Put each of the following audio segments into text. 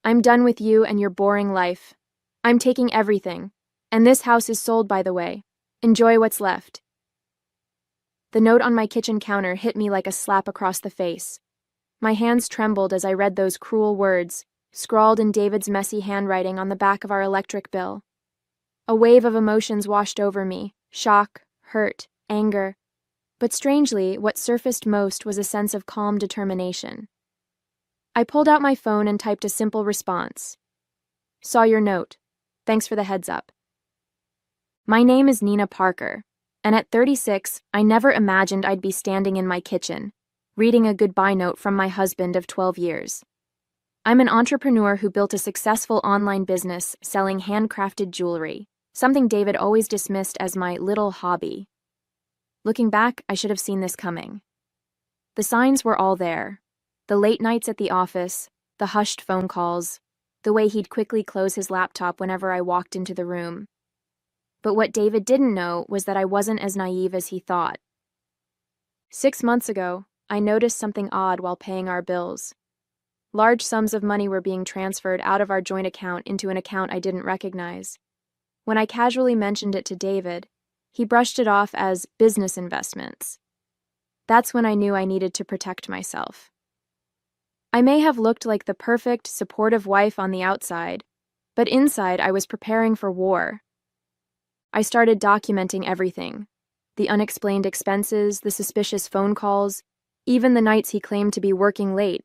I'm done with you and your boring life. I'm taking everything. And this house is sold, by the way. Enjoy what's left." The note on my kitchen counter hit me like a slap across the face. My hands trembled as I read those cruel words, scrawled in David's messy handwriting on the back of our electric bill. A wave of emotions washed over me: shock, hurt, anger. But strangely, what surfaced most was a sense of calm determination. I pulled out my phone and typed a simple response. "Saw your note. Thanks for the heads up." My name is Nina Parker, and at 36, I never imagined I'd be standing in my kitchen, reading a goodbye note from my husband of 12 years. I'm an entrepreneur who built a successful online business selling handcrafted jewelry, something David always dismissed as my little hobby. Looking back, I should have seen this coming. The signs were all there. The late nights at the office, the hushed phone calls, the way he'd quickly close his laptop whenever I walked into the room. But what David didn't know was that I wasn't as naive as he thought. 6 months ago, I noticed something odd while paying our bills. Large sums of money were being transferred out of our joint account into an account I didn't recognize. When I casually mentioned it to David, he brushed it off as business investments. That's when I knew I needed to protect myself. I may have looked like the perfect, supportive wife on the outside, but inside I was preparing for war. I started documenting everything: the unexplained expenses, the suspicious phone calls, even the nights he claimed to be working late,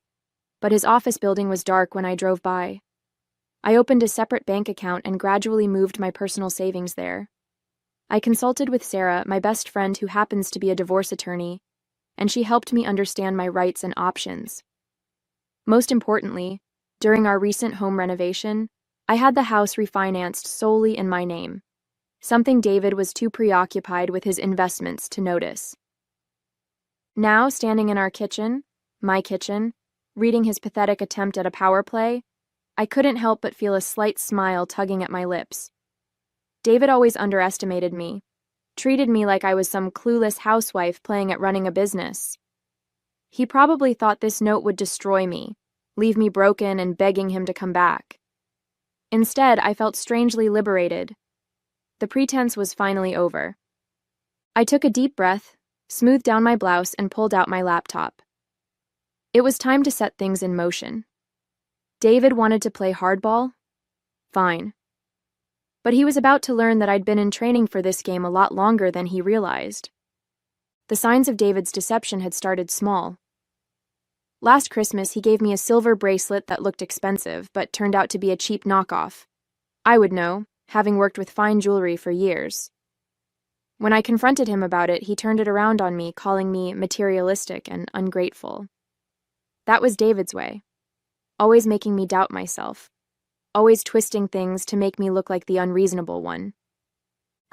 but his office building was dark when I drove by. I opened a separate bank account and gradually moved my personal savings there. I consulted with Sarah, my best friend who happens to be a divorce attorney, and she helped me understand my rights and options. Most importantly, during our recent home renovation, I had the house refinanced solely in my name, something David was too preoccupied with his investments to notice. Now, standing in our kitchen, my kitchen, reading his pathetic attempt at a power play, I couldn't help but feel a slight smile tugging at my lips. David always underestimated me, treated me like I was some clueless housewife playing at running a business. He probably thought this note would destroy me, leave me broken and begging him to come back. Instead, I felt strangely liberated. The pretense was finally over. I took a deep breath, smoothed down my blouse, and pulled out my laptop. It was time to set things in motion. David wanted to play hardball? Fine. But he was about to learn that I'd been in training for this game a lot longer than he realized. The signs of David's deception had started small. Last Christmas, he gave me a silver bracelet that looked expensive, but turned out to be a cheap knockoff. I would know, having worked with fine jewelry for years. When I confronted him about it, he turned it around on me, calling me materialistic and ungrateful. That was David's way, always making me doubt myself, always twisting things to make me look like the unreasonable one.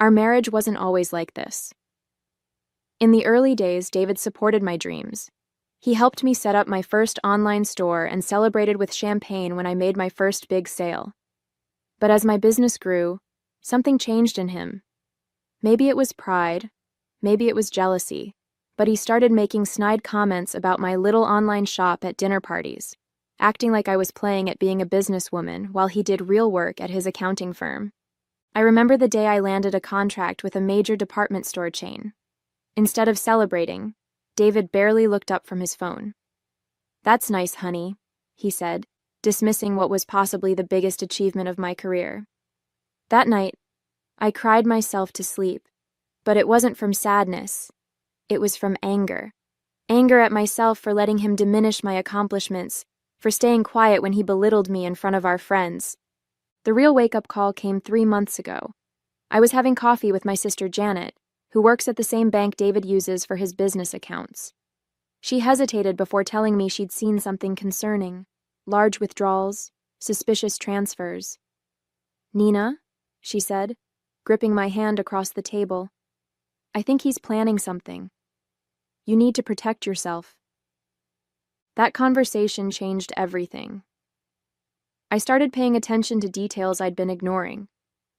Our marriage wasn't always like this. In the early days, David supported my dreams. He helped me set up my first online store and celebrated with champagne when I made my first big sale. But as my business grew, something changed in him. Maybe it was pride, maybe it was jealousy, but he started making snide comments about my little online shop at dinner parties, acting like I was playing at being a businesswoman while he did real work at his accounting firm. I remember the day I landed a contract with a major department store chain. Instead of celebrating, David barely looked up from his phone. "That's nice, honey," he said, dismissing what was possibly the biggest achievement of my career. That night, I cried myself to sleep, but it wasn't from sadness. It was from anger. Anger at myself for letting him diminish my accomplishments, for staying quiet when he belittled me in front of our friends. The real wake-up call came 3 months ago. I was having coffee with my sister Janet, who works at the same bank David uses for his business accounts. She hesitated before telling me she'd seen something concerning: large withdrawals, suspicious transfers. "Nina," she said, gripping my hand across the table, "I think he's planning something. You need to protect yourself." That conversation changed everything. I started paying attention to details I'd been ignoring.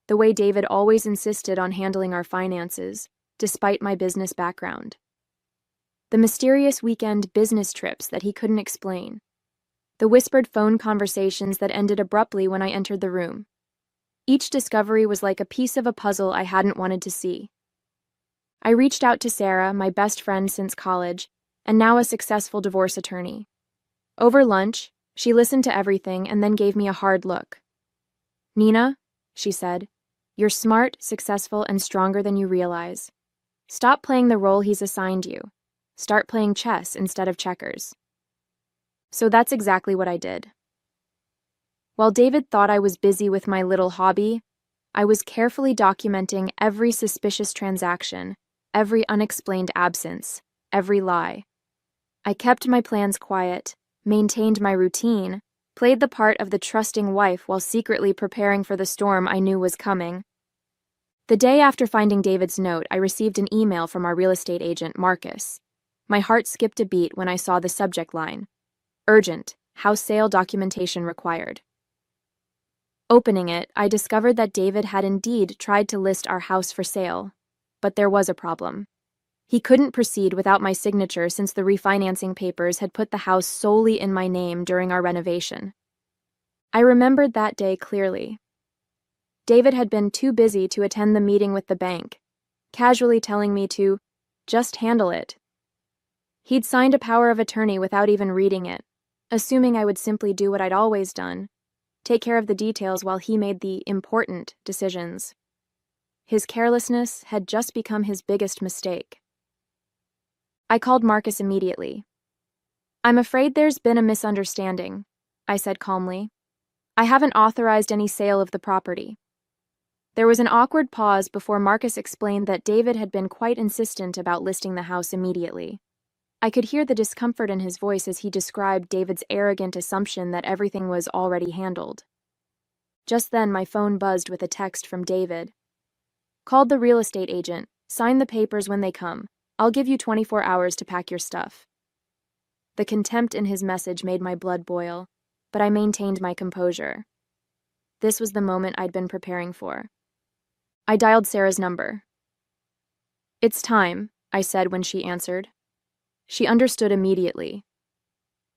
The way David always insisted on handling our finances, despite my business background. The mysterious weekend business trips that he couldn't explain. The whispered phone conversations that ended abruptly when I entered the room. Each discovery was like a piece of a puzzle I hadn't wanted to see. I reached out to Sarah, my best friend since college, and now a successful divorce attorney. Over lunch, she listened to everything and then gave me a hard look. "Nina," she said, "you're smart, successful, and stronger than you realize. Stop playing the role he's assigned you. Start playing chess instead of checkers." So that's exactly what I did. While David thought I was busy with my little hobby, I was carefully documenting every suspicious transaction, every unexplained absence, every lie. I kept my plans quiet, maintained my routine, played the part of the trusting wife while secretly preparing for the storm I knew was coming. The day after finding David's note, I received an email from our real estate agent, Marcus. My heart skipped a beat when I saw the subject line: "Urgent, house sale documentation required." Opening it, I discovered that David had indeed tried to list our house for sale, but there was a problem. He couldn't proceed without my signature since the refinancing papers had put the house solely in my name during our renovation. I remembered that day clearly. David had been too busy to attend the meeting with the bank, casually telling me to just handle it. He'd signed a power of attorney without even reading it, assuming I would simply do what I'd always done, take care of the details while he made the important decisions. His carelessness had just become his biggest mistake. I called Marcus immediately. "I'm afraid there's been a misunderstanding," I said calmly. "I haven't authorized any sale of the property." There was an awkward pause before Marcus explained that David had been quite insistent about listing the house immediately. I could hear the discomfort in his voice as he described David's arrogant assumption that everything was already handled. Just then, my phone buzzed with a text from David. "Called the real estate agent. Sign the papers when they come. I'll give you 24 hours to pack your stuff." The contempt in his message made my blood boil, but I maintained my composure. This was the moment I'd been preparing for. I dialed Sarah's number. "It's time," I said when she answered. She understood immediately.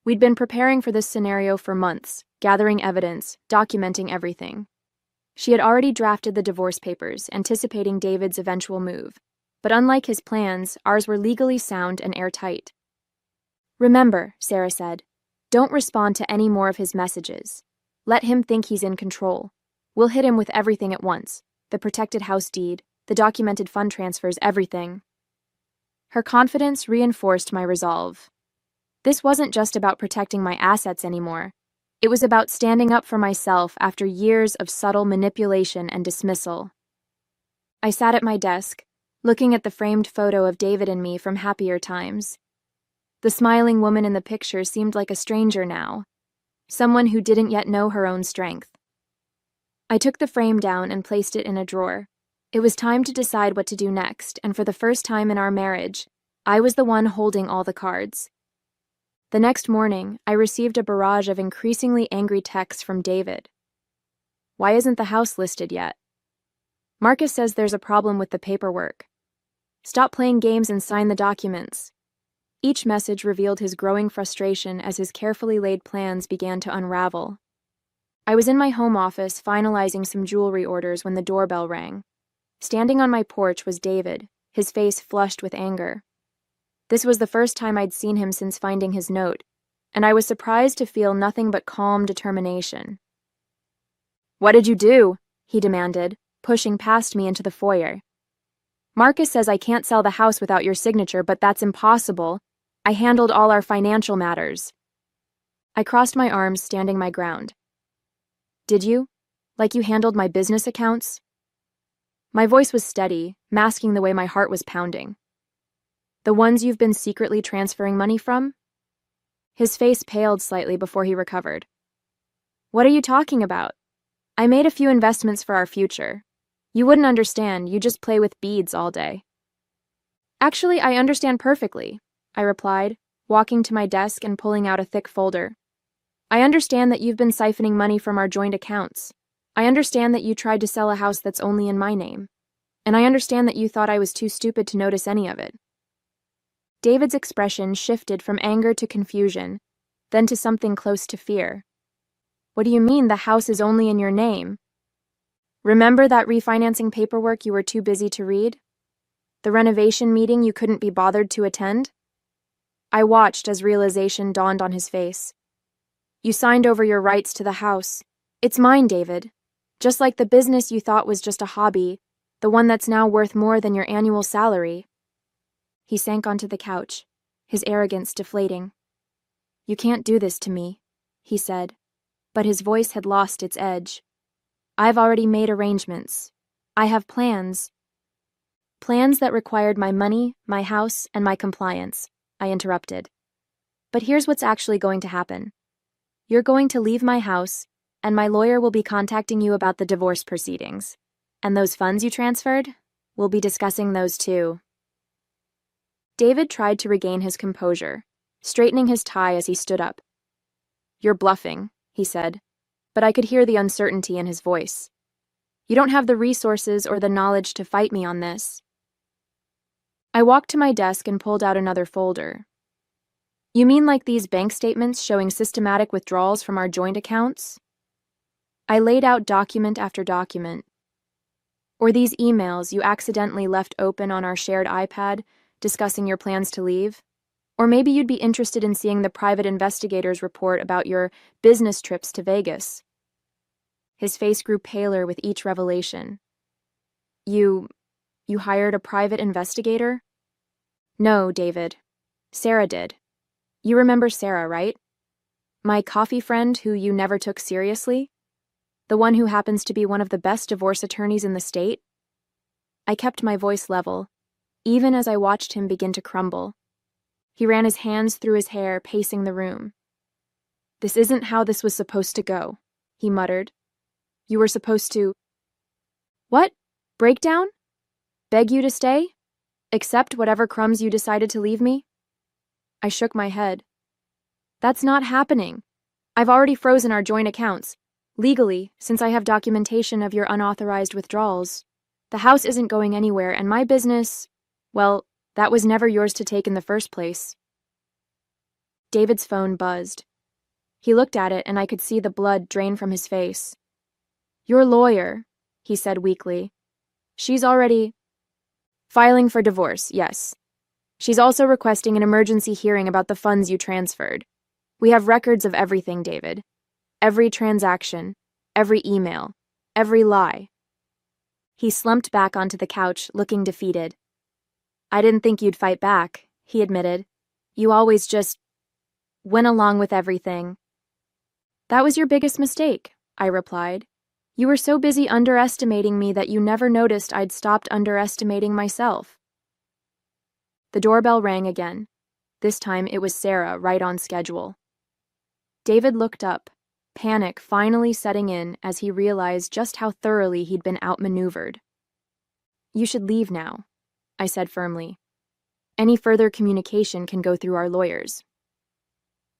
We'd been preparing for this scenario for months, gathering evidence, documenting everything. She had already drafted the divorce papers, anticipating David's eventual move, but unlike his plans, ours were legally sound and airtight. "Remember," Sarah said, "don't respond to any more of his messages. Let him think he's in control. We'll hit him with everything at once: the protected house deed, the documented fund transfers, everything." Her confidence reinforced my resolve. This wasn't just about protecting my assets anymore. It was about standing up for myself after years of subtle manipulation and dismissal. I sat at my desk, looking at the framed photo of David and me from happier times. The smiling woman in the picture seemed like a stranger now, someone who didn't yet know her own strength. I took the frame down and placed it in a drawer. It was time to decide what to do next, and for the first time in our marriage, I was the one holding all the cards. The next morning, I received a barrage of increasingly angry texts from David. "Why isn't the house listed yet? Marcus says there's a problem with the paperwork. Stop playing games and sign the documents." Each message revealed his growing frustration as his carefully laid plans began to unravel. I was in my home office finalizing some jewelry orders when the doorbell rang. Standing on my porch was David, his face flushed with anger. This was the first time I'd seen him since finding his note, and I was surprised to feel nothing but calm determination. "What did you do?" he demanded, pushing past me into the foyer. "Marcus says I can't sell the house without your signature, but that's impossible. I handled all our financial matters." I crossed my arms, standing my ground. "Did you? Like you handled my business accounts?" My voice was steady, masking the way my heart was pounding. "The ones you've been secretly transferring money from?" His face paled slightly before he recovered. "What are you talking about? I made a few investments for our future. You wouldn't understand, you just play with beads all day." "Actually, I understand perfectly," I replied, walking to my desk and pulling out a thick folder. "I understand that you've been siphoning money from our joint accounts. I understand that you tried to sell a house that's only in my name. And I understand that you thought I was too stupid to notice any of it." David's expression shifted from anger to confusion, then to something close to fear. What do you mean the house is only in your name? Remember that refinancing paperwork you were too busy to read? The renovation meeting you couldn't be bothered to attend? I watched as realization dawned on his face. You signed over your rights to the house. It's mine, David. Just like the business you thought was just a hobby, the one that's now worth more than your annual salary. He sank onto the couch, his arrogance deflating. You can't do this to me, he said, but his voice had lost its edge. I've already made arrangements. I have plans. Plans that required my money, my house, and my compliance, I interrupted. But here's what's actually going to happen. You're going to leave my house, and my lawyer will be contacting you about the divorce proceedings. And those funds you transferred? We'll be discussing those too. David tried to regain his composure, straightening his tie as he stood up. You're bluffing, he said, but I could hear the uncertainty in his voice. You don't have the resources or the knowledge to fight me on this. I walked to my desk and pulled out another folder. You mean like these bank statements showing systematic withdrawals from our joint accounts? I laid out document after document. Or these emails you accidentally left open on our shared iPad discussing your plans to leave? Or maybe you'd be interested in seeing the private investigator's report about your business trips to Vegas. His face grew paler with each revelation. You hired a private investigator? No, David. Sarah did. You remember Sarah, right? My coffee friend who you never took seriously? The one who happens to be one of the best divorce attorneys in the state? I kept my voice level, even as I watched him begin to crumble. He ran his hands through his hair, pacing the room. This isn't how this was supposed to go, he muttered. You were supposed to... What? Breakdown? Beg you to stay? Accept whatever crumbs you decided to leave me? I shook my head. That's not happening. I've already frozen our joint accounts. Legally, since I have documentation of your unauthorized withdrawals. The house isn't going anywhere, and my business, well, that was never yours to take in the first place. David's phone buzzed. He looked at it, and I could see the blood drain from his face. Your lawyer, he said weakly. She's already... Filing for divorce, yes. She's also requesting an emergency hearing about the funds you transferred. We have records of everything, David. Every transaction, every email, every lie. He slumped back onto the couch, looking defeated. I didn't think you'd fight back, he admitted. You always just went along with everything. That was your biggest mistake, I replied. You were so busy underestimating me that you never noticed I'd stopped underestimating myself. The doorbell rang again. This time it was Sarah, right on schedule. David looked up, panic finally setting in as he realized just how thoroughly he'd been outmaneuvered. You should leave now, I said firmly. Any further communication can go through our lawyers.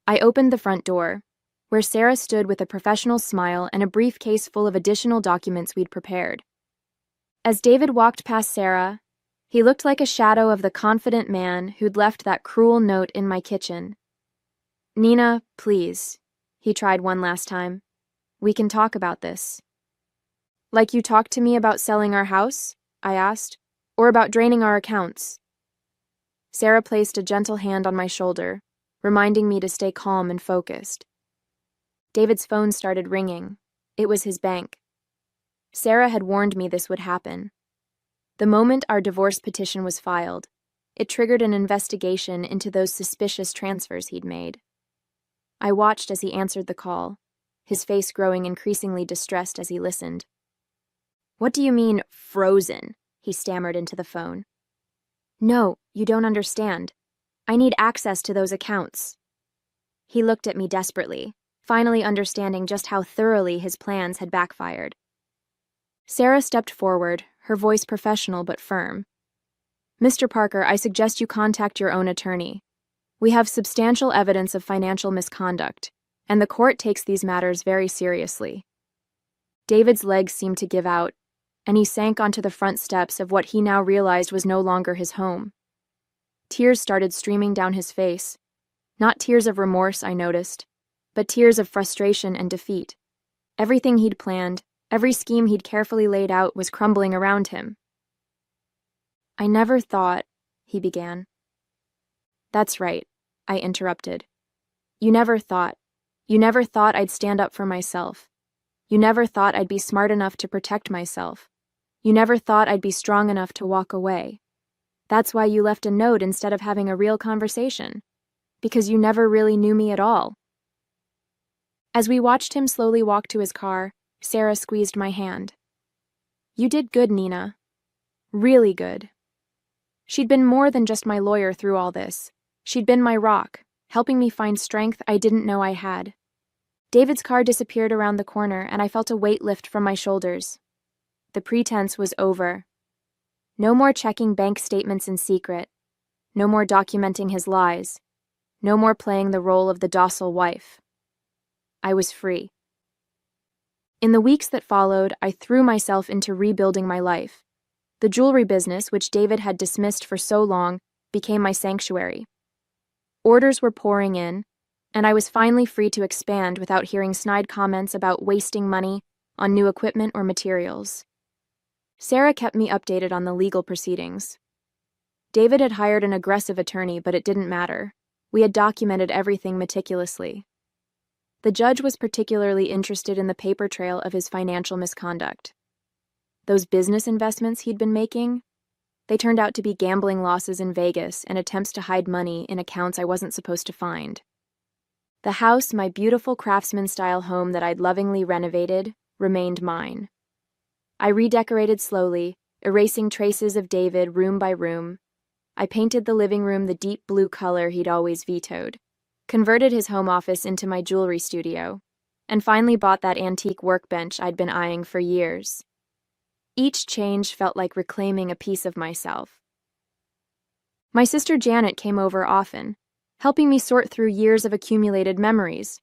I opened the front door, where Sarah stood with a professional smile and a briefcase full of additional documents we'd prepared. As David walked past Sarah, he looked like a shadow of the confident man who'd left that cruel note in my kitchen. Nina, please, he tried one last time. We can talk about this. Like you talked to me about selling our house? I asked. Or about draining our accounts? Sarah placed a gentle hand on my shoulder, reminding me to stay calm and focused. David's phone started ringing. It was his bank. Sarah had warned me this would happen. The moment our divorce petition was filed, it triggered an investigation into those suspicious transfers he'd made. I watched as he answered the call, his face growing increasingly distressed as he listened. What do you mean, frozen? He stammered into the phone. No, you don't understand. I need access to those accounts. He looked at me desperately, finally understanding just how thoroughly his plans had backfired. Sarah stepped forward, her voice professional but firm. Mr. Parker, I suggest you contact your own attorney. We have substantial evidence of financial misconduct, and the court takes these matters very seriously. David's legs seemed to give out, and he sank onto the front steps of what he now realized was no longer his home. Tears started streaming down his face. Not tears of remorse, I noticed, but tears of frustration and defeat. Everything he'd planned, every scheme he'd carefully laid out was crumbling around him. "I never thought," he began. "That's right," I interrupted. You never thought I'd stand up for myself. You never thought I'd be smart enough to protect myself. You never thought I'd be strong enough to walk away. That's why you left a note instead of having a real conversation. Because you never really knew me at all." As we watched him slowly walk to his car, Sarah squeezed my hand. "You did good, Nina. Really good." She'd been more than just my lawyer through all this. She'd been my rock, helping me find strength I didn't know I had. David's car disappeared around the corner, and I felt a weight lift from my shoulders. The pretense was over. No more checking bank statements in secret. No more documenting his lies. No more playing the role of the docile wife. I was free. In the weeks that followed, I threw myself into rebuilding my life. The jewelry business, which David had dismissed for so long, became my sanctuary. Orders were pouring in, and I was finally free to expand without hearing snide comments about wasting money on new equipment or materials. Sarah kept me updated on the legal proceedings. David had hired an aggressive attorney, but it didn't matter. We had documented everything meticulously. The judge was particularly interested in the paper trail of his financial misconduct. Those business investments he'd been making, they turned out to be gambling losses in Vegas and attempts to hide money in accounts I wasn't supposed to find. The house, my beautiful craftsman-style home that I'd lovingly renovated, remained mine. I redecorated slowly, erasing traces of David room by room. I painted the living room the deep blue color he'd always vetoed, converted his home office into my jewelry studio, and finally bought that antique workbench I'd been eyeing for years. Each change felt like reclaiming a piece of myself. My sister Janet came over often, helping me sort through years of accumulated memories.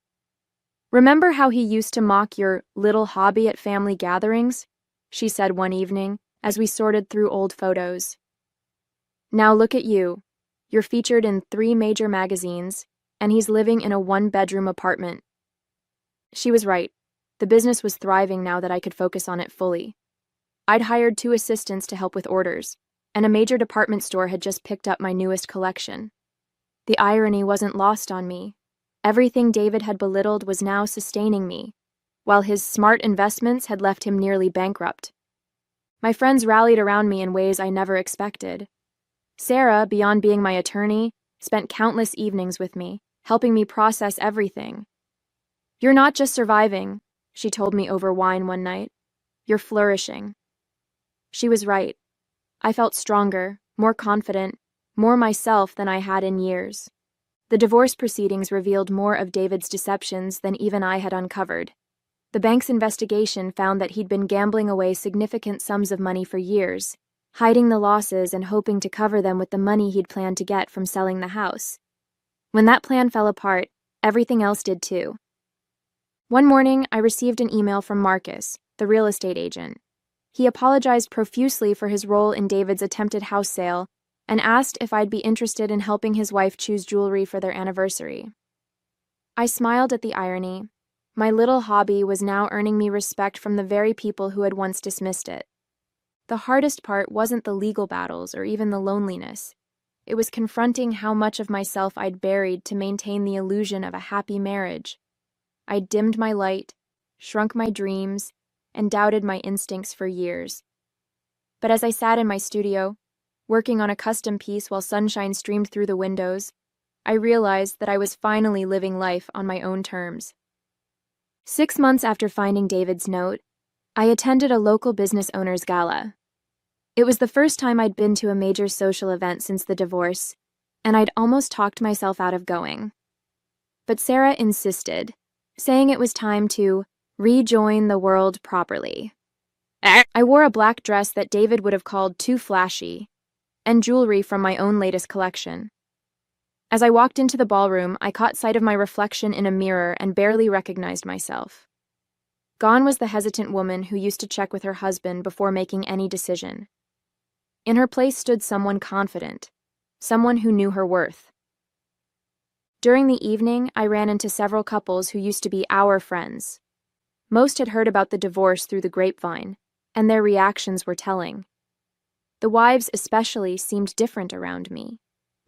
"Remember how he used to mock your little hobby at family gatherings?" she said one evening as we sorted through old photos. "Now look at you. You're featured in 3 major magazines, and he's living in a 1-bedroom apartment." She was right. The business was thriving now that I could focus on it fully. I'd hired 2 assistants to help with orders, and a major department store had just picked up my newest collection. The irony wasn't lost on me. Everything David had belittled was now sustaining me, while his smart investments had left him nearly bankrupt. My friends rallied around me in ways I never expected. Sarah, beyond being my attorney, spent countless evenings with me, helping me process everything. "You're not just surviving," she told me over wine one night. "You're flourishing." She was right. I felt stronger, more confident, more myself than I had in years. The divorce proceedings revealed more of David's deceptions than even I had uncovered. The bank's investigation found that he'd been gambling away significant sums of money for years, hiding the losses and hoping to cover them with the money he'd planned to get from selling the house. When that plan fell apart, everything else did too. One morning, I received an email from Marcus, the real estate agent. He apologized profusely for his role in David's attempted house sale and asked if I'd be interested in helping his wife choose jewelry for their anniversary. I smiled at the irony. My little hobby was now earning me respect from the very people who had once dismissed it. The hardest part wasn't the legal battles or even the loneliness. It was confronting how much of myself I'd buried to maintain the illusion of a happy marriage. I'd dimmed my light, shrunk my dreams, and doubted my instincts for years. But as I sat in my studio, working on a custom piece while sunshine streamed through the windows, I realized that I was finally living life on my own terms. 6 months after finding David's note, I attended a local business owners gala. It was the first time I'd been to a major social event since the divorce, and I'd almost talked myself out of going. But Sarah insisted, saying it was time to rejoin the world properly. I wore a black dress that David would have called too flashy, and jewelry from my own latest collection. As I walked into the ballroom, I caught sight of my reflection in a mirror and barely recognized myself. Gone was the hesitant woman who used to check with her husband before making any decision. In her place stood someone confident, someone who knew her worth. During the evening, I ran into several couples who used to be our friends. Most had heard about the divorce through the grapevine, and their reactions were telling. The wives especially seemed different around me.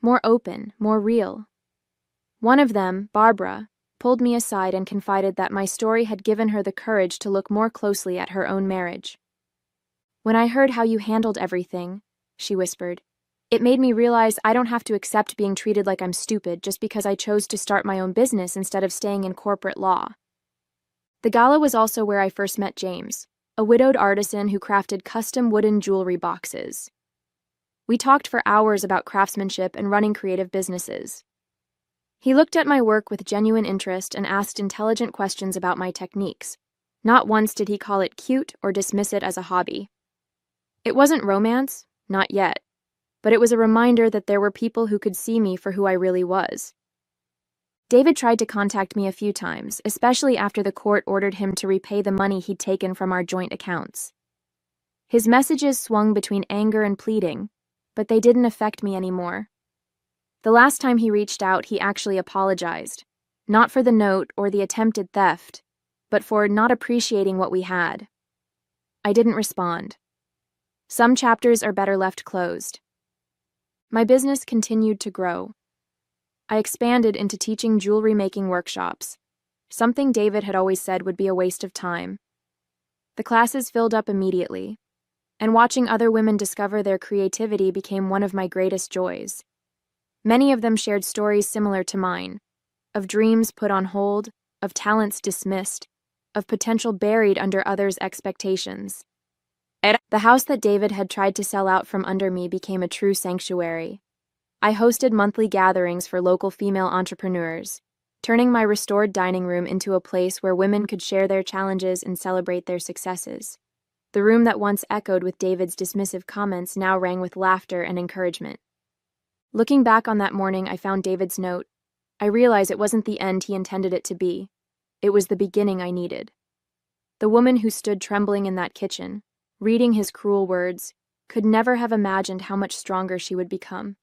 More open, more real. One of them, Barbara, pulled me aside and confided that my story had given her the courage to look more closely at her own marriage. "When I heard how you handled everything," she whispered, "it made me realize I don't have to accept being treated like I'm stupid just because I chose to start my own business instead of staying in corporate law." The gala was also where I first met James, a widowed artisan who crafted custom wooden jewelry boxes. We talked for hours about craftsmanship and running creative businesses. He looked at my work with genuine interest and asked intelligent questions about my techniques. Not once did he call it cute or dismiss it as a hobby. It wasn't romance, not yet, but it was a reminder that there were people who could see me for who I really was. David tried to contact me a few times, especially after the court ordered him to repay the money he'd taken from our joint accounts. His messages swung between anger and pleading, but they didn't affect me anymore. The last time he reached out, he actually apologized, not for the note or the attempted theft, but for not appreciating what we had. I didn't respond. Some chapters are better left closed. My business continued to grow. I expanded into teaching jewelry making workshops, something David had always said would be a waste of time. The classes filled up immediately, and watching other women discover their creativity became one of my greatest joys. Many of them shared stories similar to mine, of dreams put on hold, of talents dismissed, of potential buried under others' expectations. The house that David had tried to sell out from under me became a true sanctuary. I hosted monthly gatherings for local female entrepreneurs, turning my restored dining room into a place where women could share their challenges and celebrate their successes. The room that once echoed with David's dismissive comments now rang with laughter and encouragement. Looking back on that morning, I found David's note. I realized it wasn't the end he intended it to be. It was the beginning I needed. The woman who stood trembling in that kitchen, reading his cruel words, could never have imagined how much stronger she would become.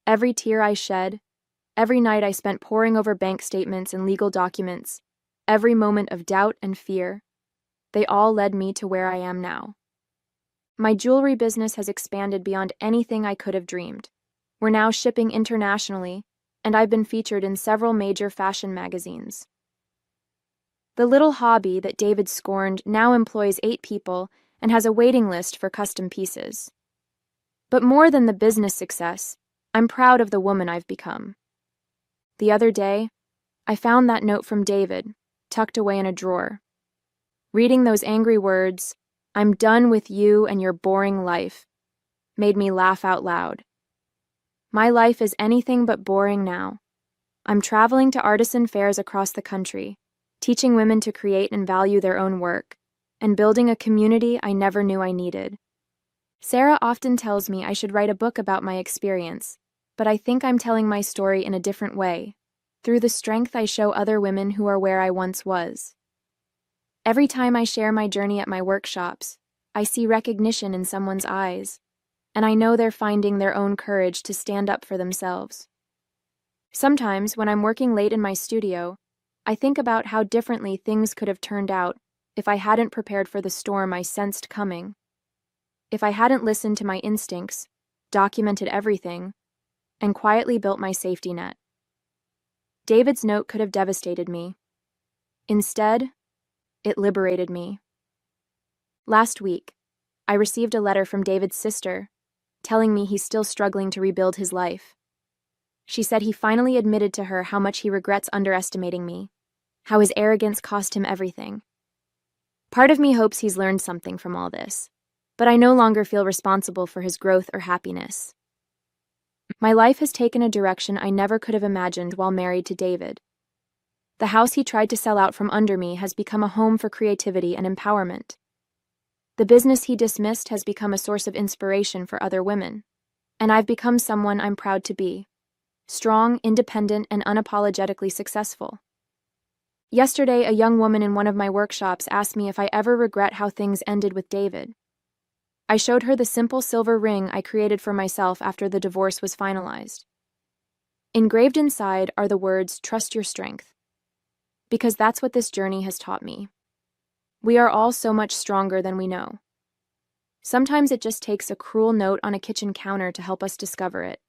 Every tear I shed, every night I spent poring over bank statements and legal documents, every moment of doubt and fear, they all led me to where I am now. My jewelry business has expanded beyond anything I could have dreamed. We're now shipping internationally, and I've been featured in several major fashion magazines. The little hobby that David scorned now employs 8 people and has a waiting list for custom pieces. But more than the business success, I'm proud of the woman I've become. The other day, I found that note from David, tucked away in a drawer. Reading those angry words, "I'm done with you and your boring life," made me laugh out loud. My life is anything but boring now. I'm traveling to artisan fairs across the country, teaching women to create and value their own work, and building a community I never knew I needed. Sarah often tells me I should write a book about my experience, but I think I'm telling my story in a different way, through the strength I show other women who are where I once was. Every time I share my journey at my workshops, I see recognition in someone's eyes, and I know they're finding their own courage to stand up for themselves. Sometimes, when I'm working late in my studio, I think about how differently things could have turned out if I hadn't prepared for the storm I sensed coming. If I hadn't listened to my instincts, documented everything, and quietly built my safety net. David's note could have devastated me. Instead, it liberated me. Last week, I received a letter from David's sister, telling me he's still struggling to rebuild his life. She said he finally admitted to her how much he regrets underestimating me, how his arrogance cost him everything. Part of me hopes he's learned something from all this, but I no longer feel responsible for his growth or happiness. My life has taken a direction I never could have imagined while married to David. The house he tried to sell out from under me has become a home for creativity and empowerment. The business he dismissed has become a source of inspiration for other women, and I've become someone I'm proud to be. Strong, independent, and unapologetically successful. Yesterday, a young woman in one of my workshops asked me if I ever regret how things ended with David. I showed her the simple silver ring I created for myself after the divorce was finalized. Engraved inside are the words, "Trust your strength." Because that's what this journey has taught me. We are all so much stronger than we know. Sometimes it just takes a cruel note on a kitchen counter to help us discover it.